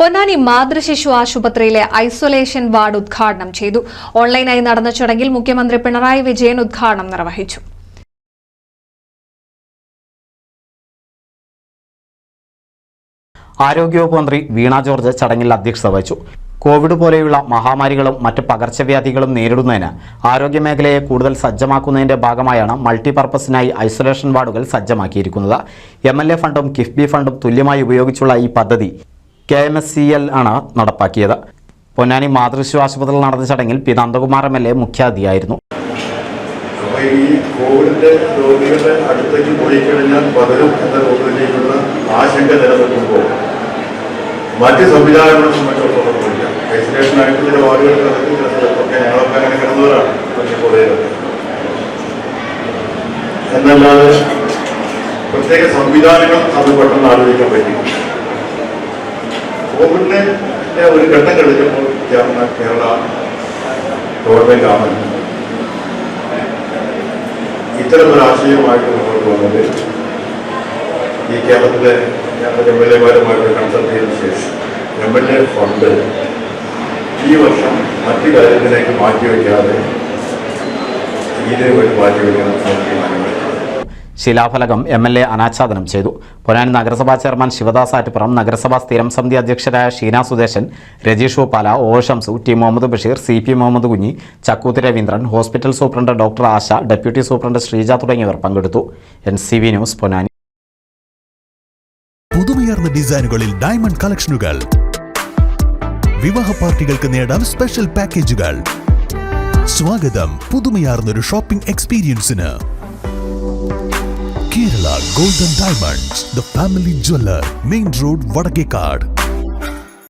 പൊന്നാനി മാതൃശിശു ആശുപത്രിയിലെ isolation ward ഉദ്ഘാടനം ചെയ്തു. ഓൺലൈനായി നടന്ന ചടങ്ങിൽ മുഖ്യമന്ത്രി പിണറായി വിജയൻ ഉദ്ഘാടനം നിർവഹിച്ചു. ആരോഗ്യവകുപ്പ് മന്ത്രി വീണ ജോർജ് ചടങ്ങിൽ അധ്യക്ഷത വഹിച്ചു. കോവിഡ് പോലെയുള്ള മഹാമാരികളും മറ്റ് പകർച്ചവ്യാധികളും നേരിടുന്നതിന് ആരോഗ്യമേഖലയെ കൂടുതൽ സജ്ജമാക്കുന്നതിന്റെ ഭാഗമായാണ് മൾട്ടിപർപ്പസിനായി ഐസൊലേഷൻ വാർഡുകൾ സജ്ജമാക്കിയിരിക്കുന്നത്. MLA ഫണ്ടും കിഫ്ബി ഫണ്ടും തുല്യമായി ഉപയോഗിച്ചുള്ള ഈ പദ്ധതി KMSCL ആണ് നടപ്പാക്കിയത്. പൊന്നാനി മാതൃശിശു ആശുപത്രിയിൽ നടന്ന ചടങ്ങിൽ പി നന്ദകുമാർ MLA മുഖ്യാതിഥിയായിരുന്നു. കോവിഡിന്റെ രോഗികളുടെ അടുത്തേക്ക് പോയി കഴിഞ്ഞാൽ പകരും എന്ന രോഗത്തിലേക്കുള്ള ആശങ്ക നിലനിൽക്കുമ്പോൾ മറ്റ് സംവിധാനങ്ങളൊന്നും മറ്റുള്ളവർക്കില്ല. ഐസൊലേഷൻ ആയിട്ട് ചില വാർഡുകൾക്ക് ഒക്കെ ഞങ്ങളൊക്കെ അങ്ങനെ കിടന്നവരാണ് കോളേജിലൊക്കെ. എന്നല്ലാതെ പ്രത്യേക സംവിധാനങ്ങൾ അത് പെട്ടെന്ന് ആലോചിക്കാൻ പറ്റി. കോവിഡിനെ ഒരു ഘട്ടം കഴിഞ്ഞപ്പോൾ ചേർന്ന കേരള ഗവൺമെന്റ് ആണ് ഇത്തരമൊരാശയമായിട്ട് മുന്നോട്ട് വന്നത്. ഈ കേരളത്തിലെ MLA-മാരുമായിട്ട് കൺസൾട്ട് ചെയ്തതിനു ശേഷം MLA ഫണ്ട് ഈ വർഷം മറ്റു കാര്യത്തിലേക്ക് മാറ്റിവെക്കാതെ ഇതിനു വേണ്ടി മാറ്റിവെക്കാൻ തീരുമാനമെടുത്തു. ശിലാഫലകം MLA അനാച്ഛാദനം ചെയ്തു. പൊന്നാനി നഗരസഭാ ചെയർമാൻ ശിവദാസ് ആറ്റുപുറം, നഗരസഭാ സ്ഥിരം സമിതി അധ്യക്ഷരായ Sheena Sudesan, Rajeesh Uppala, O Shamsu, T Muhammad Basheer, CP Muhammad Kunhi, Chakkooth Raveendran, hospital superintendent doctor Asha, deputy superintendent Sreeja തുടങ്ങിയവർ പങ്കെടുത്തു. NCV news Ponnani. പുതുമയാർന്ന ഡിസൈനുകളിൽ ഡയമണ്ട് കളക്ഷനുകൾ, വിവാഹ പാർട്ടികൾക്ക് നേടാൻ സ്പെഷ്യൽ പാക്കേജുകൾ. സ്വാഗതം പുതുമയാർന്നൊരു ഷോപ്പിംഗ് എക്സ്പീരിയൻസിന്. Kerala Golden Diamonds, the family jeweler, Main Road, Vadakekad.